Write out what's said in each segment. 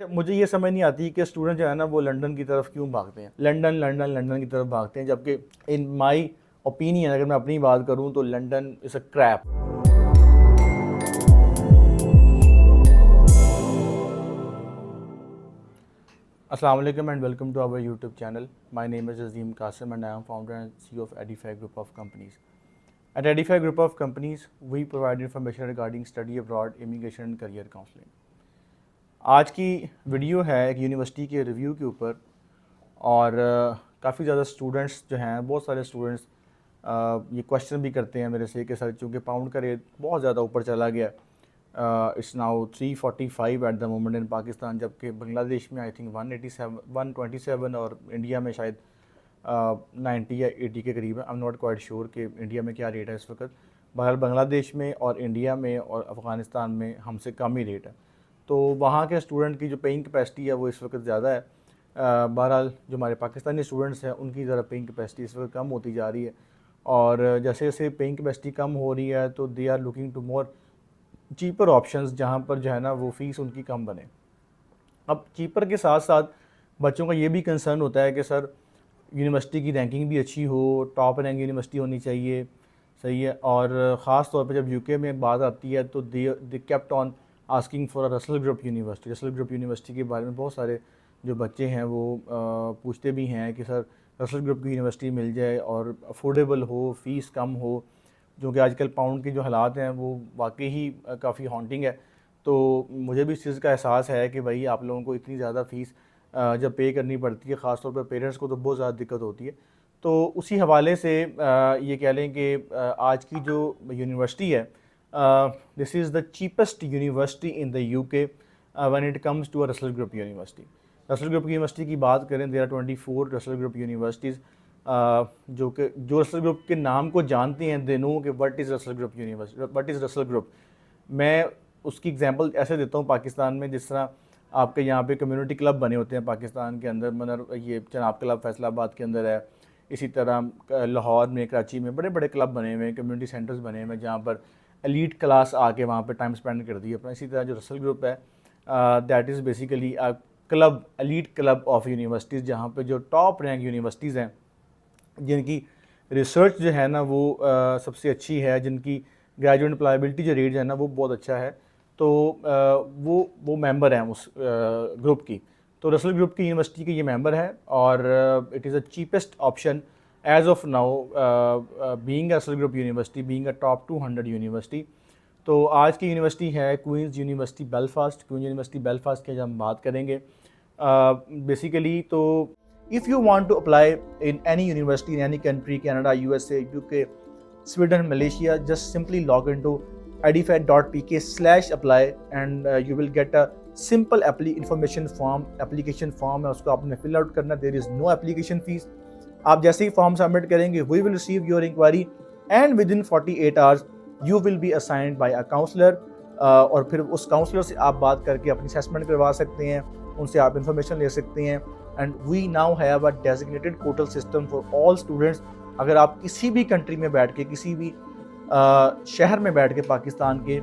मुझे ये समझ नहीं आती कि स्टूडेंट जो है ना वो लंदन की तरफ क्यों भागते हैं। लंदन लंदन लंदन की तरफ भागते हैं, जबकि इन माई ओपिनियन अगर मैं अपनी बात करूं तो लंदन इज़ अ क्रैप। अस्सलाम वालेकुम and welcome to our YouTube channel. My name is Azeem Qasim and I am founder and CEO of Edify Group of Companies. At Edify Group of Companies, we provide information regarding study abroad, immigration and career counseling. आज की video है एक university के review के ऊपर और काफ़ी ज़्यादा स्टूडेंट्स जो हैं, बहुत सारे स्टूडेंट्स ये क्वेश्चन भी करते हैं मेरे से कि सर चूँकि पाउंड का रेट बहुत ज़्यादा ऊपर चला गया, it's now 345 eight the moment in Pakistan, जबकि बांग्लादेश में आई थिंक 187 127 और इंडिया में शायद 90 या 80 के करीब है। I am not quite sure कि इंडिया में क्या रेट है इस वक्त। बहरहाल बांग्लादेश में और इंडिया में और अफ़गानिस्तान में हमसे कम ही रेट है, तो वहाँ के स्टूडेंट की जो पेइंग कैपेसिटी है वो इस वक्त ज़्यादा है। बहरहाल जो हमारे पाकिस्तानी स्टूडेंट्स हैं उनकी ज़रा पेइंग कैपेसिटी इस वक्त कम होती जा रही है, और जैसे जैसे पेइंग कैपेसिटी कम हो रही है तो they are looking to more cheaper options, जहाँ पर जो है ना वो फ़ीस उनकी कम बने। अब चीपर के साथ साथ बच्चों का ये भी कंसर्न होता है कि सर यूनिवर्सिटी की रैंकिंग भी अच्छी हो, टॉप रैंक यूनिवर्सिटी होनी चाहिए, सही है। और ख़ास तौर पे जब यूके में बात आती है तो they kept on asking for a Russell group university. Russell group university के बारे में बहुत सारे जो बच्चे हैं वो पूछते भी हैं कि सर रसल ग्रुप की यूनिवर्सिटी मिल जाए और अफोर्डेबल हो, फ़ीस कम हो, जो कि आजकल पाउंड के जो हालात हैं वो वाकई ही काफ़ी हॉन्टिंग है। तो मुझे भी इस चीज़ का एहसास है कि भाई आप लोगों को इतनी ज़्यादा फ़ीस जब पे करनी पड़ती है, ख़ास तौर पर पेरेंट्स को तो बहुत ज़्यादा दिक्कत होती है। तो उसी हवाले से ये कह लें कि आज की जो यूनिवर्सिटी है, this is the cheapest university in the UK when it comes to a Russell group university. Russell group university की बात करें, there are 24 Russell group universities जो रसल ग्रुप के नाम को जानते हैं, दे नो कि what is Russell group university, what is Russell group. मैं उसकी एग्जांपल ऐसे देता हूँ, पाकिस्तान में जिस तरह आपके यहाँ पे कम्युनिटी क्लब बने होते हैं पाकिस्तान के अंदर, मतलब ये चनाब क्लब फैसलाबाद के अंदर है, इसी तरह लाहौर में, कराची में बड़े बड़े क्लब बने हुए हैं, कम्युनिटी सेंटर्स बने हुए हैं जहाँ पर एलीट क्लास आके वहाँ पे टाइम स्पेंड करती है अपना। इसी तरह जो रसल ग्रुप है, that is basically a club, elite club of universities, जहाँ पे जो टॉप रैंक यूनिवर्सिटीज़ हैं, जिनकी रिसर्च जो है ना वो सबसे अच्छी है, जिनकी ग्रेजुएट एम्प्लॉयबिलिटी जो रेट है ना वो बहुत अच्छा है, तो वो मेंबर हैं उस ग्रुप की। तो रसल ग्रुप की यूनिवर्सिटी के ये मेंबर है और it is a cheapest option as of now, being Russell group university, being a top 200 university. तो आज की यूनिवर्सिटी है Queen's university Belfast. Queen's university Belfast की हम बात करेंगे बेसिकली, तो if you want to apply in any university in any country, Canada, USA, UK, Sweden, Malaysia, just simply log into edify.pk/apply and you will get a simple application form है, उसको आपने fill out करना। there is no application fees। आप जैसे ही form submit करेंगे, we will receive your inquiry and within 48 hours you will be assigned by a counselor, और फिर उस काउंसलर से आप बात करके अपनी असेसमेंट करवा सकते हैं, उनसे आप इंफॉर्मेशन ले सकते हैं। And we now have a designated portal system for all students. अगर आप किसी भी कंट्री में बैठ के, किसी भी शहर में बैठ के पाकिस्तान के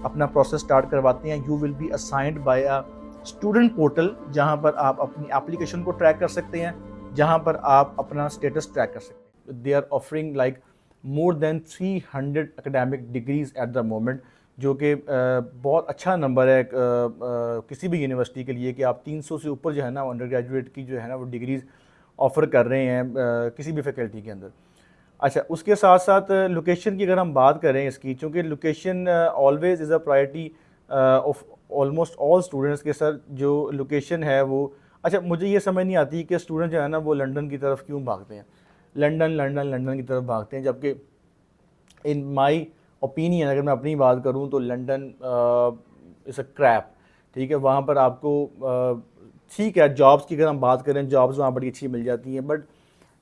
अपना प्रोसेस स्टार्ट करवाते हैं, you will be assigned by a student portal, जहां पर आप अपनी एप्लीकेशन को ट्रैक कर सकते हैं, जहां पर आप अपना स्टेटस ट्रैक कर सकते हैं। They are offering like more than 300 academic degrees at the moment, जो कि बहुत अच्छा नंबर है किसी भी यूनिवर्सिटी के लिए कि आप 300 से ऊपर जो है ना अंडर ग्रेजुएट की जो है ना वो डिग्रीज़ ऑफ़र कर रहे हैं किसी भी फैकल्टी के अंदर। अच्छा, उसके साथ साथ लोकेशन की अगर हम बात करें इसकी, चूँकि location always is a priority of almost all students के सर, जो लोकेशन है वो। अच्छा, मुझे ये समझ नहीं आती कि स्टूडेंट जो है ना वो लंदन की तरफ क्यों भागते हैं। लंदन लंदन लंदन की तरफ भागते हैं, जबकि इन माई ओपिनियन अगर मैं अपनी बात करूं तो लंदन इज़ अ क्रैप। ठीक है, वहाँ पर आपको ठीक है, जॉब्स की अगर हम बात करें, जॉब्स वहाँ बड़ी अच्छी मिल जाती हैं, बट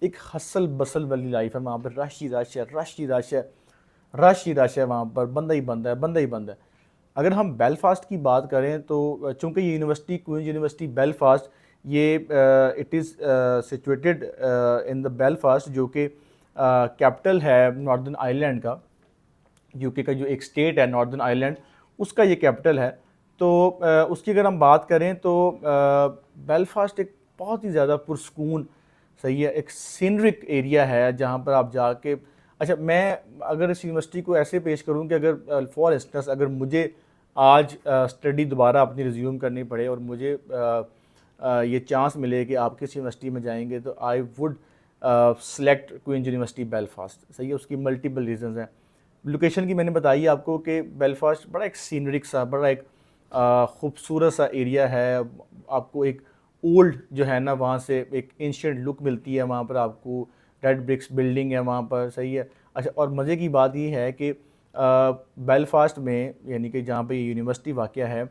एक हसल बसल वाली लाइफ है वहाँ पर। रश ही रश है, रश ही रश है, रश ही रश है, वहाँ पर बंदा ही बंदा है, बंदा ही बंदा है। अगर हम बेलफास्ट की बात करें तो चूँकि ये यूनिवर्सिटी क्वींस यूनिवर्सिटी बेलफास्ट, ये it is situated in the Belfast, जो कि कैपिटल है नॉर्दर्न आयरलैंड का। यूके का जो एक स्टेट है नॉर्दर्न आयरलैंड, उसका ये कैपिटल है। तो उसकी अगर हम बात करें तो बेलफास्ट एक बहुत ही ज़्यादा पुरस्कून, सही है, एक सीनरिक एरिया है जहाँ पर आप जाके, अच्छा मैं अगर इस यूनिवर्सिटी को ऐसे पेश करूँ कि अगर फॉर इंस्टेंस अगर मुझे आज स्टडी दोबारा अपनी रिज्यूम करनी पड़े और मुझे ये चांस मिले कि आप किस यूनिवर्सिटी में जाएंगे, तो I would select Queen's university Belfast, सही है। उसकी मल्टीपल रीजंस हैं। लोकेशन की मैंने बताई आपको कि बेलफास्ट बड़ा एक सीनरिक सा, बड़ा एक खूबसूरत सा एरिया है। आपको एक ओल्ड जो है ना वहाँ से एक एंशिएंट लुक मिलती है, वहाँ पर आपको रेड ब्रिक्स बिल्डिंग है वहाँ पर, सही है। अच्छा, और मज़े की बात ये है कि बेलफास्ट में, यानी कि जहाँ पे ये यूनिवर्सिटी वाक़या है,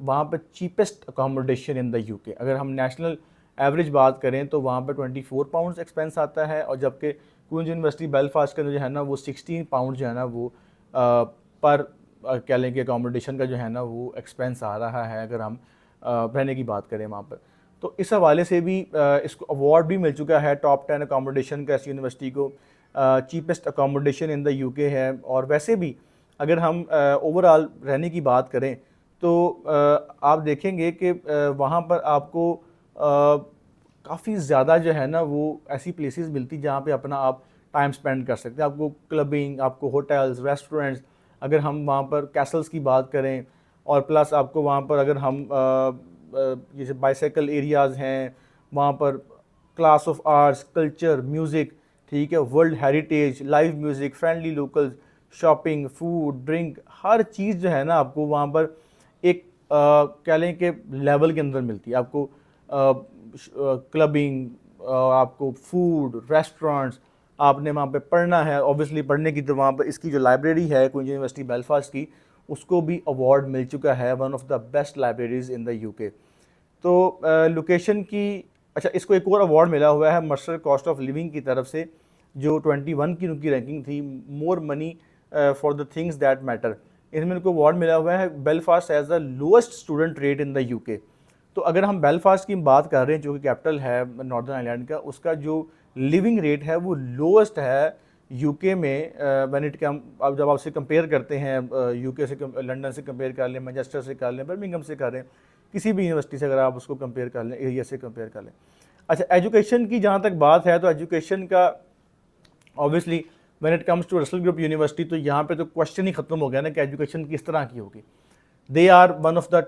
वहाँ पर cheapest accommodation in the UK. अगर हम नेशनल एवरेज बात करें तो वहाँ पर 24 पाउंड एक्सपेंस आता है, और जबकि क्वींस यूनिवर्सिटी बेलफास्ट के अंदर जो है ना वो 16 पाउंड जो है ना वो पर कह लें कि अकोमोडेशन का जो है ना वो एक्सपेंस आ रहा है, अगर हम रहने की बात करें वहाँ पर। तो इस हवाले से भी इसको अवार्ड भी मिल चुका है टॉप 10 अकोमोडेशन का इस यूनिवर्सिटी को, cheapest accommodation in the UK है। और वैसे भी अगर हम ओवरऑल रहने की बात करें तो आप देखेंगे कि वहाँ पर आपको काफ़ी ज़्यादा जो है ना वो ऐसी प्लेसेस मिलती जहाँ पे अपना आप टाइम स्पेंड कर सकते हैं। आपको क्लबिंग, आपको होटल्स, रेस्टोरेंट्स, अगर हम वहाँ पर कैसल्स की बात करें, और प्लस आपको वहाँ पर अगर हम जैसे बाइसाइकिल एरियाज़ हैं, वहाँ पर class of arts, culture, music, ठीक है, world heritage, live music, friendly locals, shopping, food, drink, हर चीज़ जो है ना आपको वहाँ पर एक कह लें कि लेवल के अंदर मिलती है। आपको क्लबिंग, आपको फूड, रेस्टोरेंट्स, आपने वहाँ पे पढ़ना है, ऑब्वियसली पढ़ने की, तो वहाँ पर इसकी जो लाइब्रेरी है क्वींस यूनिवर्सिटी बेलफास्ट की, उसको भी अवार्ड मिल चुका है, one of the best libraries in the UK. तो लोकेशन की, अच्छा इसको एक और अवार्ड मिला हुआ है मर्सर कॉस्ट ऑफ लिविंग की तरफ से, जो 21 की उनकी रैंकिंग थी, more money for the things that matter. इसमें उनको अवार्ड मिला हुआ है Belfast as the lowest student rate in the UK. तो अगर हम बेलफास्ट की बात कर रहे हैं जो कि कैपिटल है नॉर्दर्न आयरलैंड का, उसका जो लिविंग रेट है वो लोएस्ट है यूके में। व्हेन इट कम, अब जब आपसे कंपेयर करते हैं यूके से, लंदन से कंपेयर कर लें, मैनचेस्टर से कर लें, बर्मिंघम से कर लें, किसी भी यूनिवर्सिटी से अगर आप उसको कंपेयर कर लें, एरिया से कंपेयर कर लें। अच्छा, एजुकेशन की जहाँ तक बात है तो एजुकेशन का obviously when it comes to Russell group university, तो यहाँ पे तो क्वेश्चन ही खत्म हो गया ना कि एजुकेशन किस तरह की होगी। They are one of the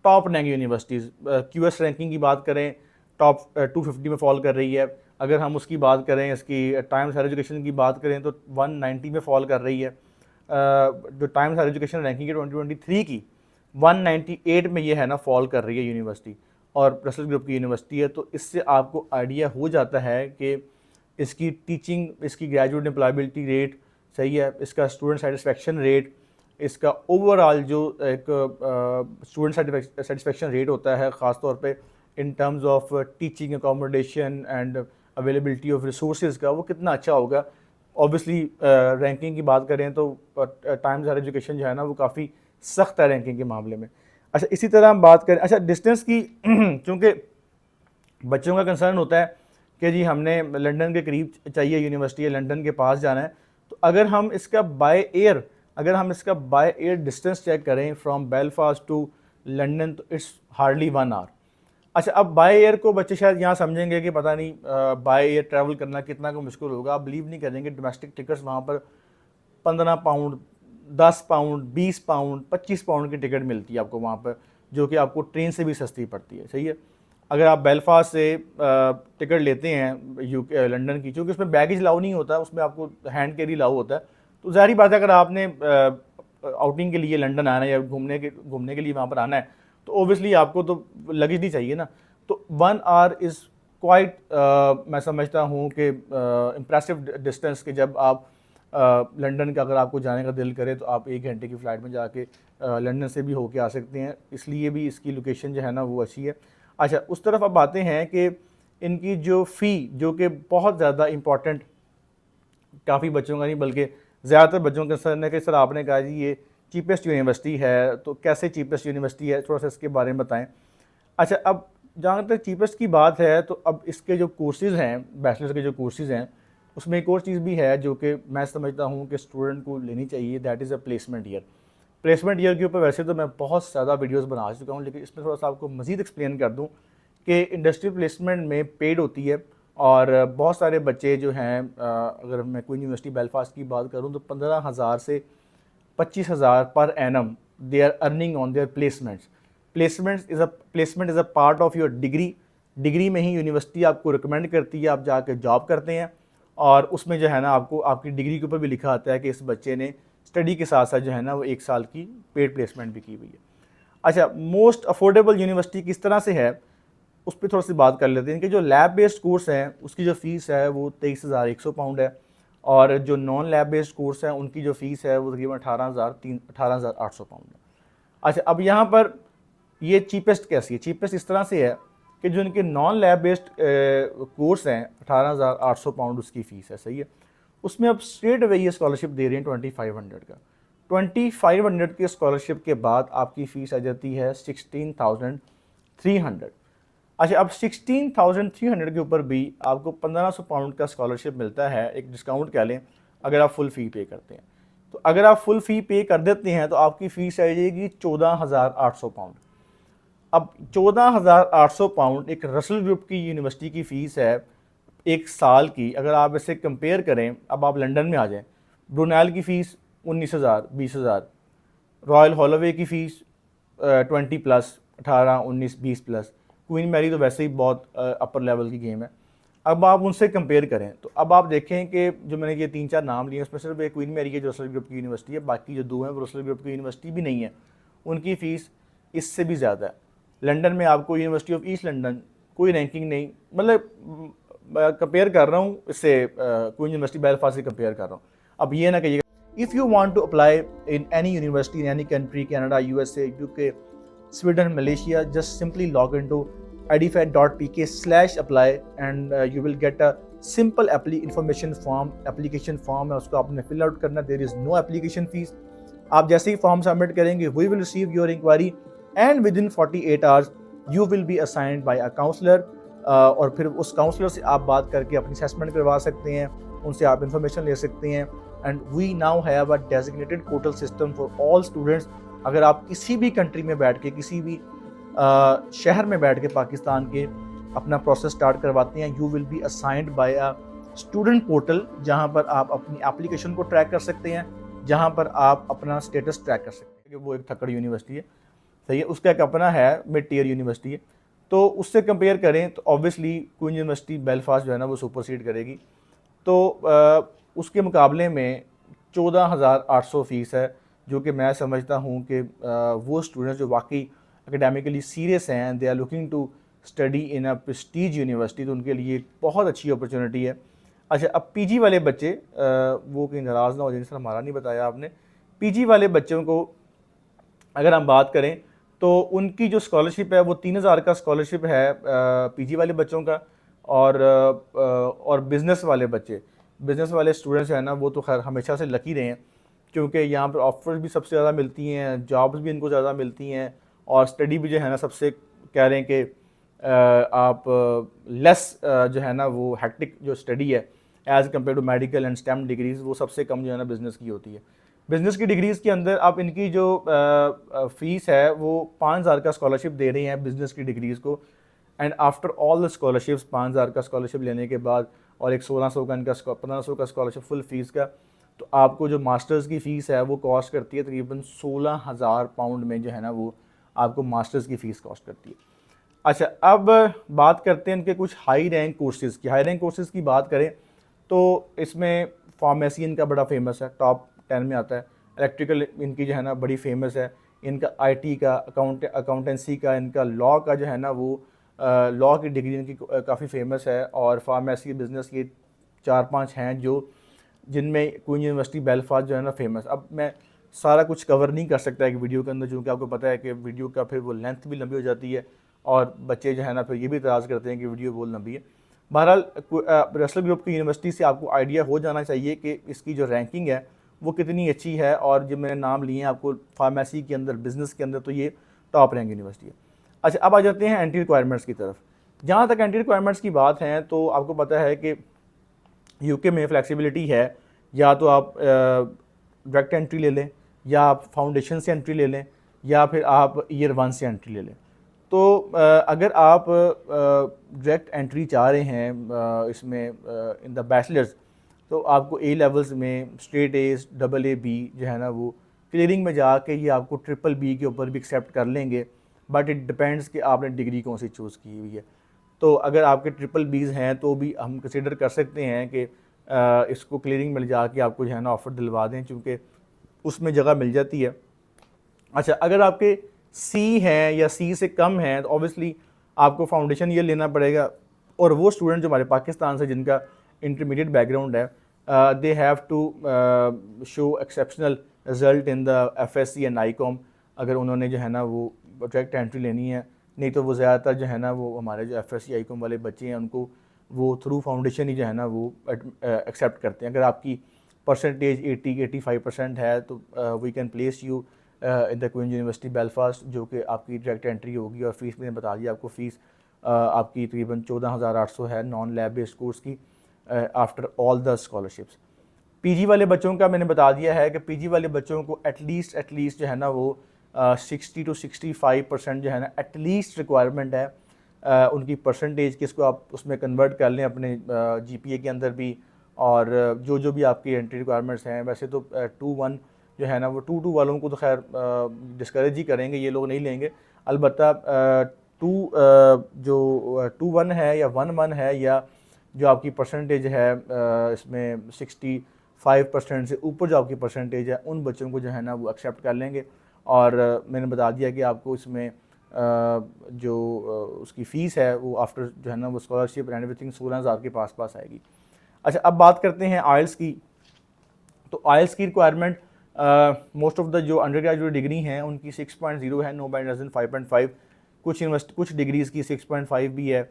top rank universities. QS ranking की बात करें, टॉप 250 में फॉल कर रही है। अगर हम उसकी बात करें, इसकी टाइम्स हायर एजुकेशन की बात करें तो 190 में फॉल कर रही है। जो टाइम्स हायर एजुकेशन रैंकिंग है 2023 की, 198 में ये है ना फॉल कर रही है यूनिवर्सिटी, और रसल ग्रुप की यूनिवर्सिटी है। तो इससे आपको आइडिया हो जाता है कि इसकी टीचिंग, इसकी ग्रेजुएट एम्प्लॉयबिलिटी रेट, सही है, इसका स्टूडेंट सेटिस्फेक्शन रेट, इसका ओवरऑल जो एक स्टूडेंट सेटिस्फेक्शन रेट होता है, ख़ास तौर पे in terms of teaching, accommodation and availability of resources का, वो कितना अच्छा होगा। ऑब्वियसली रैंकिंग की बात करें तो टाइम्स हायर एजुकेशन जो है ना वो काफ़ी सख्त है रैंकिंग के मामले में। अच्छा, इसी तरह हम बात करें, अच्छा डिस्टेंस की चूँकि बच्चों का कंसर्न होता है कि जी हमने लंदन के करीब चाहिए यूनिवर्सिटी है, लंदन के पास जाना है, तो अगर हम इसका बाय एयर डिस्टेंस चेक करें फ्रॉम बेलफास्ट टू लंदन, तो इट्स हार्डली 1 आवर। अच्छा, अब बाय एयर को बच्चे शायद यहाँ समझेंगे कि पता नहीं बाय एयर ट्रैवल करना कितना को मुश्किल होगा। आप बिलीव नहीं करेंगे, डोमेस्टिक टिकट्स वहाँ पर 15 पाउंड, 10 पाउंड, 20 पाउंड, 25 पाउंड की टिकट मिलती है आपको वहाँ पर, जो कि आपको ट्रेन से भी सस्ती पड़ती है, सही है। अगर आप बेलफास्ट से टिकट लेते हैं यूके लंदन की, क्योंकि उसमें बैगेज लाउ नहीं होता, उसमें आपको हैंड कैरी लाउ होता है, तो ज़ाहिर बात है अगर आपने आउटिंग के लिए लंदन आना है या घूमने के लिए वहाँ पर आना है, तो ओबियसली आपको तो लगेज नहीं चाहिए ना। तो 1 आवर इज़ क्वाइट, मैं समझता हूँ कि इम्प्रेसिव डिस्टेंस के, जब आप लंदन का अगर आपको जाने का दिल करे तो आप 1 घंटे की फ़्लाइट में जाके लंदन से भी होके आ सकते हैं, इसलिए भी इसकी लोकेशन जो है ना वो अच्छी है। अच्छा, उस तरफ अब आते हैं कि इनकी जो फ़ी, जो कि बहुत ज़्यादा इम्पॉर्टेंट, काफ़ी बच्चों का नहीं बल्कि ज़्यादातर बच्चों का कंसर्न है कि सर आपने कहा जी ये चीपेस्ट यूनिवर्सिटी है, तो कैसे चीपेस्ट यूनिवर्सिटी है, थोड़ा सा इसके बारे में बताएं। अच्छा, अब जहाँ तक चीपेस्ट की बात है, तो अब इसके जो कोर्सेज़ हैं, बैचलर्स के जो कोर्सेज़ हैं, उसमें एक और चीज़ भी है जो कि मैं समझता हूँ कि स्टूडेंट को लेनी चाहिए, that is a placement year. Placement year के ऊपर वैसे तो मैं बहुत ज़्यादा वीडियोस बना चुका हूँ, लेकिन इसमें थोड़ा सा आपको मज़ीद एक्सप्लेन कर दूँ कि इंडस्ट्री प्लेसमेंट में पेड होती है और बहुत सारे बच्चे जो हैं, अगर मैं कोई यूनिवर्सिटी बेलफास्ट की बात करूँ तो 15,000 से 25,000 per annum they are earning on their placements. Placement is a part of your degree में ही यूनिवर्सिटी आपको रिकमेंड करती है, आप जाके जॉब करते हैं और उसमें जो है ना आपको आपकी डिग्री के ऊपर भी लिखा आता है कि इस बच्चे ने स्टडी के साथ साथ जो है ना वो 1 साल की पेड प्लेसमेंट भी की हुई है। अच्छा, मोस्ट अफोर्डेबल यूनिवर्सिटी किस तरह से है उस पर थोड़ी सी बात कर लेते हैं कि जो लैब बेस्ड कोर्स हैं उसकी जो फ़ीस है वो 23,100 पाउंड है और जो नॉन लैब बेस्ड कोर्स हैं उनकी जो फ़ीस है वो तकरीबन 18,800 पाउंड है। अच्छा, अब यहाँ पर ये चीपेस्ट कैसी है? चीपेस्ट इस तरह से है कि जो इनके नॉन लैब बेस्ड कोर्स हैं 18,800 पाउंड उसकी फ़ीस है, सही है। उसमें अब स्टेट वे ये स्कॉलरशिप दे रही हैं 2500 का। 2500 के स्कॉलरशिप के बाद आपकी फ़ीस आ जाती है 16,300। अच्छा, अब 16,300 के ऊपर भी आपको 1500 पाउंड का स्कॉलरशिप मिलता है, एक डिस्काउंट कह लें, अगर आप फुल फ़ी पे करते हैं। तो अगर आप फुल फ़ी पे कर देते हैं तो आपकी फ़ीस आ जाएगी 14,800 पाउंड। अब 14,800 पाउंड एक रसल ग्रुप की यूनिवर्सिटी की फ़ीस है 1 साल की। अगर आप इसे कंपेयर करें, अब आप लंदन में आ जाएं, ब्रुनैल की फ़ीस 19,000 20,000, रॉयल हॉलोवे की fees 20 plus 18 19 20 plus, Queen Mary तो वैसे ही बहुत अपर लेवल की गेम है। अब आप उनसे कंपेयर करें तो अब आप देखें कि जो मैंने ये 3-4 नाम लिए उसमें सिर्फ एक क्वीन मैरी के जो रसल ग्रुप की यूनिवर्सिटी है, बाकी जो 2 हैं वो रसल ग्रुप की यूनिवर्सिटी भी नहीं है, उनकी फ़ीस इससे भी ज़्यादा है। लंदन में आपको यूनिवर्सिटी ऑफ ईस्ट लंदन कोई रैंकिंग नहीं, मतलब कंपेयर कर रहा हूँ इससे, क्वीन यूनिवर्सिटी बेलफास्ट से कंपेयर कर रहा हूँ। अब ये ना कहिएगा if you want to apply in any university in any country, Canada, USA, UK, Sweden, Malaysia, just simply log into edify.pk/apply and you will get a simple application form है, उसको आपने fill out करना। there is no application fees। आप जैसे ही form submit करेंगे we will receive your inquiry and within 48 hours you will be assigned by a counselor। और फिर उस काउंसलर से आप बात करके अपनी असेसमेंट करवा सकते हैं, उनसे आप इंफॉर्मेशन ले सकते हैं। And we now have a designated portal system for all students. अगर आप किसी भी कंट्री में बैठ के, किसी भी शहर में बैठ के पाकिस्तान के अपना प्रोसेस स्टार्ट करवाते हैं, you will be assigned by a student portal, जहां पर आप अपनी एप्लीकेशन को ट्रैक कर सकते हैं, जहां पर आप अपना स्टेटस ट्रैक कर सकते हैं। वो एक थक्कड़ यूनिवर्सिटी है, सही है, उसका एक अपना है मिड टियर यूनिवर्सिटी है, तो उससे कंपेयर करें तो ऑब्वियसली क्वीन यूनिवर्सिटी बेलफास्ट जो है ना वो सुपरसीड करेगी। तो उसके मुकाबले में 14,800 फ़ीस है, जो कि मैं समझता हूँ कि वो स्टूडेंट्स जो वाकई एकेडमिकली सीरियस हैं, they are looking to study in a prestige university, तो उनके लिए बहुत अच्छी अपॉर्चुनिटी है। अच्छा, अब पीजी वाले बच्चे, वो कहीं नाराज़ ना हो जाए, सर हमारा नहीं बताया आपने, पीजी वाले बच्चों को अगर हम बात करें तो उनकी जो स्कॉलरशिप है वो 3,000 का स्कॉलरशिप है पीजी वाले बच्चों का। और बिज़नेस वाले स्टूडेंट्स हैं ना, वो तो खैर हमेशा से लकी रहे हैं, क्योंकि यहाँ पर ऑफर्स भी सबसे ज़्यादा मिलती हैं, जॉब्स भी इनको ज़्यादा मिलती हैं, और स्टडी भी जो है ना सबसे कह रहे हैं कि आप लेस जो है ना वो हेक्टिक जो स्टडी है as compare to medical and STEM degrees, वो सबसे कम जो है ना बिज़नेस की होती है। बिज़नेस की डिग्रीज़ के अंदर आप इनकी जो फ़ीस है वो 5,000 का स्कॉलरशिप दे रही हैं बिज़नेस की डिग्रीज़ को। And after all the scholarships, 5,000 का स्कॉलरशिप लेने के बाद और एक 1,600 का इनका 1,500 का स्कॉलरशिप फुल फ़ीस का, तो आपको जो मास्टर्स की फ़ीस है वो कॉस्ट करती है तकरीबन 16,000 पाउंड में, जो है ना वो आपको मास्टर्स की फ़ीस कॉस्ट करती है। अच्छा, अब बात करते हैं इनके कुछ हाई रैंक कोर्सेज़ की। हाई रैंक कोर्सेज़ की बात करें तो इसमें फार्मेसी इनका बड़ा फेमस है, टॉप 10 में आता है। इलेक्ट्रिकल इनकी जो है ना बड़ी फेमस है। इनका आईटी का, अकाउंटेंसी का, इनका लॉ का जो है ना वो लॉ की डिग्री इनकी काफ़ी फेमस है। और फार्मेसी बिज़नेस ये 4-5 हैं जो जिनमें क्वीन यूनिवर्सिटी बेलफास्ट जो है ना फेमस। अब मैं सारा कुछ कवर नहीं कर सकता एक वीडियो के अंदर, क्योंकि आपको पता है कि वीडियो का फिर वो लेंथ भी लंबी हो जाती है और बच्चे जो है ना फिर ये भी इतराज़ करते हैं कि वीडियो बहुत लंबी है। बहरहाल रसल ग्रुप की यूनिवर्सिटी से आपको आइडिया हो जाना चाहिए कि इसकी जो रैंकिंग है वो कितनी अच्छी है। और जो मैंने नाम लिए हैं आपको फार्मेसी के अंदर, बिज़नेस के अंदर, तो ये टॉप रैंक यूनिवर्सिटी है। अच्छा, अब आ जाते हैं एंटी रिक्वायरमेंट्स की तरफ। जहाँ तक एंटी रिक्वायरमेंट्स की बात है तो आपको पता है कि यूके में फ्लेक्सिबिलिटी है, या तो आप डायरेक्ट एंट्री ले लें, या आप फाउंडेशन से एंट्री ले लें या फिर आप ईयर 1 से एंट्री ले लें। तो अगर आप डायरेक्ट एंट्री चाह रहे हैं इसमें इन द बैचलर्स, तो आपको ए लेवल्स में straight A's double A B जो है ना वो क्लियरिंग में जाके ये आपको ट्रिपल बी के ऊपर भी एक्सेप्ट कर लेंगे, बट इट डिपेंड्स कि आपने डिग्री कौन सी चूज़ की हुई है। तो अगर आपके ट्रिपल बीज हैं तो भी हम कंसिडर कर सकते हैं कि इसको क्लियरिंग में जाके आपको जो है ना ऑफ़र दिलवा दें, चूँकि उसमें जगह मिल जाती है। अच्छा, अगर आपके सी हैं या सी से कम हैं तो ऑब्वियसली आपको फाउंडेशन ये लेना पड़ेगा, और वो स्टूडेंट जो हमारे पाकिस्तान से जिनका इंटरमीडिएट बैकग्राउंड है, they have to show exceptional result in the FSc and ICom अगर उन्होंने जो है ना वो डायरेक्ट एंट्री लेनी है। नहीं तो वो ज़्यादातर जो है ना वो हमारे जो एफएससी आईकॉम वाले बच्चे हैं उनको वो थ्रू फाउंडेशन ही जो है ना वो एक्सेप्ट करते हैं। अगर आपकी परसेंटेज 80-85% है तो we can place you in the Queen university Belfast, जो कि आपकी डायरेक्ट एंट्री होगी। और फीस मैंने बता दिया आपको, फ़ीस आपकी तकरीबन 14,800 है नॉन लैब बेस्ड कोर्स की after all the scholarships. PG वाले बच्चों का मैंने बता दिया है कि पीजी वाले बच्चों को एटलीस्ट जो है ना वो 60 to 65% जो है ना एटलीस्ट रिक्वायरमेंट है उनकी परसेंटेज की। इसको आप उसमें कन्वर्ट कर लें अपने जीपीए के अंदर भी, और जो भी आपकी एंट्री रिक्वायरमेंट्स हैं। वैसे तो 2-1 जो है ना वो 2-2 वालों को तो खैर डिस्करेज ही करेंगे, ये लोग नहीं लेंगे। अलबत्ता 2-1 है या 1-1 है, या जो आपकी परसेंटेज है इसमें 65% से ऊपर जो आपकी परसेंटेज है, उन बच्चों को जो है ना वो एक्सेप्ट कर लेंगे। और मैंने बता दिया कि आपको इसमें जो उसकी फ़ीस है वो आफ्टर जो है ना वो स्कॉलरशिप एंड एवरीथिंग 16,000 के पास आएगी। अच्छा, अब बात करते हैं आइल्स की। तो आइल्स की रिक्वायरमेंट मोस्ट ऑफ द जो अंडर ग्रेजुएट डिग्री हैं उनकी 6.0 है, नो बैड लेस 5.5। कुछ डिग्रीज़ की 6.5 भी है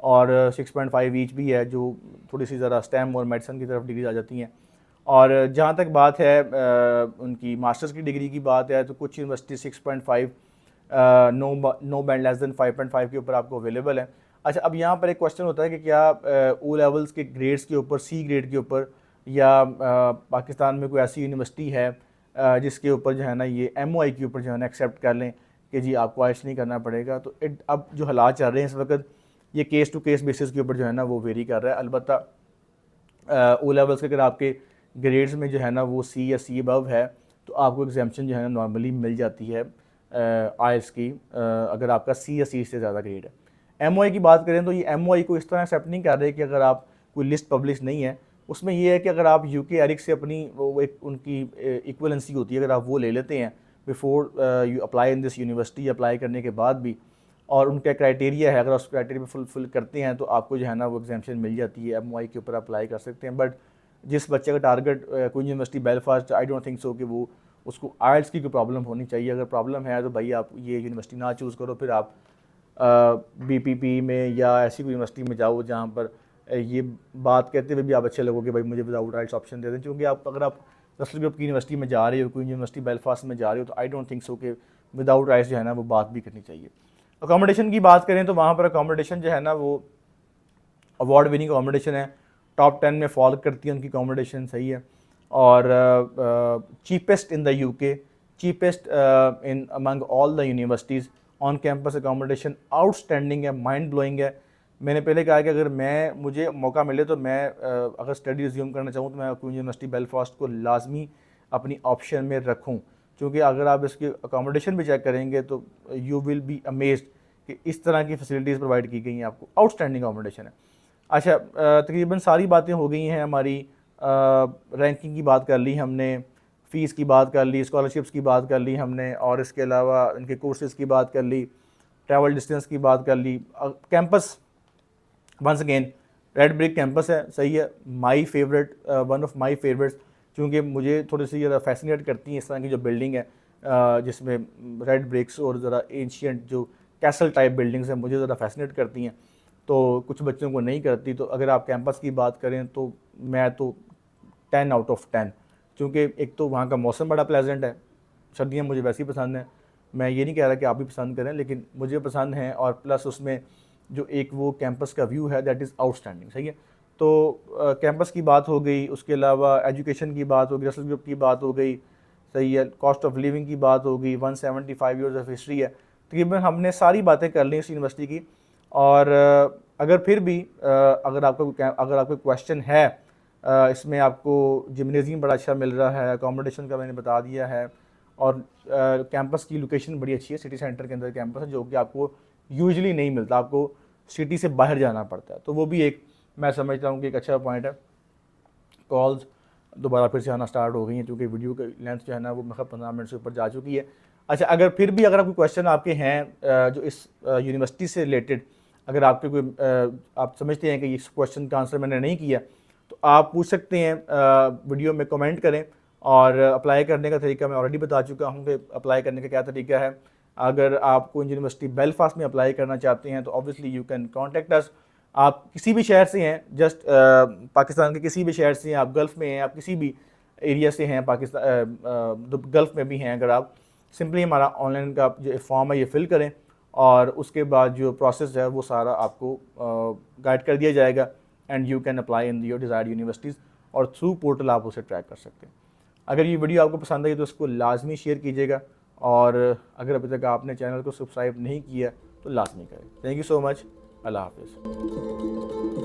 और 6.5 ईच भी है, जो थोड़ी सी ज़रा स्टेम और मेडिसिन की तरफ डिग्रीज आ जाती हैं। और जहाँ तक बात है उनकी मास्टर्स की डिग्री की बात है, तो कुछ university 6.5 no band less than 5.5 के ऊपर आपको अवेलेबल है। अच्छा, अब यहाँ पर एक क्वेश्चन होता है कि क्या ओ लेवल्स के ग्रेड्स के ऊपर, सी ग्रेड के ऊपर, या पाकिस्तान में कोई ऐसी यूनिवर्सिटी है जिसके ऊपर जो है ना ये MOI के ऊपर जो है ना एक्सेप्ट कर लें कि जी आपको आइल्स नहीं करना पड़ेगा। तो अब जो हालात चल रहे हैं इस वक्त, ये केस टू केस बेसिस के ऊपर जो है ना वो वेरी कर रहा है। अलबत्ता ओ लेवल्स के अगर आपके ग्रेड्स में जो है ना वो सी या सी अबव है तो आपको एग्जाम्पशन जो है ना नॉर्मली मिल जाती है आइल्स की, अगर आपका सी या सी से ज़्यादा ग्रेड है। MOI की बात करें तो ये MOI को इस तरह एक्सेप्ट नहीं कर रहे कि अगर आप कोई लिस्ट पब्लिश नहीं है, उसमें ये है कि अगर आप UK एरिक से अपनी वो एक उनकी इक्वलेंसी होती है, अगर आप वो ले लेते हैं before you apply in this university, apply करने के बाद भी, और उनका क्राइटेरिया है, अगर उस क्राइटेरिया में फुलफिल करते हैं तो आपको जो है ना वो एग्जाम्पशन मिल जाती है, MOI के ऊपर अप्लाई कर सकते हैं। बट जिस बच्चे का target queen university Belfast, I don't think so कि वो उसको आइल्स की कोई प्रॉब्लम होनी चाहिए। अगर प्रॉब्लम है तो भाई आप ये यूनिवर्सिटी ना चूज़ करो, फिर आप BPP में या ऐसी कोई यूनिवर्सिटी में जाओ जहाँ पर ये बात कहते हुए भी आप अच्छे लगो कि भाई मुझे विदाउट आइल्स ऑप्शन दे दें। क्योंकि अगर आप रसल ग्रुप की यूनिवर्सिटी में जा रहे हो, क्वीन यूनिवर्सिटी बेलफास्ट में जा रहे हो, तो आई डोंट थिंक सो कि विदाउट आइल्स जो है ना वो बात भी करनी चाहिए। अकोमोडेशन की बात करें तो वहाँ पर अकोमोडेशन जो है ना वो अवार्ड विनिंग अकोमोडेशन है, टॉप 10 में फॉल करती है उनकी अकोमोडेशन, सही है। और cheapest in the UK, cheapest in among all the universities, on campus accommodation outstanding है, माइंड ब्लोइंग है। मैंने पहले कहा कि अगर मुझे मौका मिले तो मैं अगर स्टडी रिज्यूम करना चाहूँ तो मैं क्वीन यूनिवर्सिटी बेलफास्ट को लाजमी अपनी ऑप्शन में रखूँ, क्योंकि अगर आप इसकी अकोमोडेशन भी चेक करेंगे तो यू विल बी अमेज्ड कि इस तरह की फैसिलिटीज़ प्रोवाइड की गई हैं आपको, आउटस्टैंडिंग अकोमोडेशन है। अच्छा, तकरीबन सारी बातें हो गई हैं हमारी। रैंकिंग की बात कर ली हमने, फ़ीस की बात कर ली, स्कॉलरशिप्स की बात कर ली हमने, और इसके अलावा इनके कोर्सेज़ की बात कर ली, ट्रैवल डिस्टेंस की बात कर ली। Campus once again red brick campus है, सही है, my favourite, one of my favourites, क्योंकि मुझे थोड़ी सी ज़रा फैसिनेट करती हैं इस तरह की जो बिल्डिंग है जिसमें रेड ब्रिक्स और ज़रा एंशियंट जो कैसल टाइप बिल्डिंग्स हैं, मुझे ज़रा फैसिनेट करती हैं, तो कुछ बच्चों को नहीं करती। तो अगर आप कैंपस की बात करें तो मैं तो 10 आउट ऑफ 10, क्योंकि एक तो वहाँ का मौसम बड़ा प्लेजेंट है, सर्दियाँ मुझे वैसे ही पसंद हैं, मैं ये नहीं कह रहा कि आप भी पसंद करें, लेकिन मुझे पसंद हैं। और प्लस उसमें जो एक वो कैंपस का व्यू है दैट इज़ आउटस्टैंडिंग, सही है। तो कैंपस की बात हो गई, उसके अलावा एजुकेशन की बात हो गई, रसल ग्रुप की बात हो गई, सही है, कॉस्ट ऑफ लिविंग की बात होगी, 175 ईयर्स ऑफ हिस्ट्री है। तकरीबन हमने सारी बातें कर ली इस यूनिवर्सिटी की। और अगर फिर भी अगर आपको क्वेश्चन है, इसमें आपको जिम्नेजियम बड़ा अच्छा मिल रहा है, अकोमोडेशन का मैंने बता दिया है, और कैंपस की लोकेशन बड़ी अच्छी है, सिटी सेंटर के अंदर कैंपस है, जो कि आपको यूजुअली नहीं मिलता, आपको सिटी से बाहर जाना पड़ता है। तो वो भी एक मैं समझता हूँ कि एक अच्छा पॉइंट है। कॉल्स दोबारा फिर से आना स्टार्ट हो गई हैं, क्योंकि वीडियो की लेंथ जो है ना वो मतलब 15 मिनट से ऊपर जा चुकी है। अच्छा, अगर फिर भी अगर आपको क्वेश्चन आपके हैं जो इस यूनिवर्सिटी से रिलेटेड, अगर आपके कोई आप समझते हैं कि इस क्वेश्चन का आंसर मैंने नहीं किया, तो आप पूछ सकते हैं, वीडियो में कमेंट करें। और अप्लाई करने का तरीका मैं ऑलरेडी बता चुका हूँ कि अप्लाई करने का क्या तरीका है। अगर आपको यूनिवर्सिटी बेलफास्ट में अप्लाई करना चाहते हैं तो obviously you can contact us. आप किसी भी शहर से हैं, जस्ट पाकिस्तान के किसी भी शहर से हैं, आप गल्फ़ में हैं, आप किसी भी एरिया से हैं पाकिस्तान, गल्फ़ में भी हैं, अगर आप सिंपली हमारा ऑनलाइन का जो फॉर्म है ये फ़िल करें, और उसके बाद जो प्रोसेस है वो सारा आपको गाइड कर दिया जाएगा, and you can apply in your desired universities, और थ्रू पोर्टल आप उसे ट्रैक कर सकते हैं। अगर ये वीडियो आपको पसंद आई तो इसको लाजमी शेयर कीजिएगा, और अगर अभी तक आपने चैनल को सब्सक्राइब नहीं किया तो लाजमी करें। Thank you so much. अल्लाह हाफ़िज़।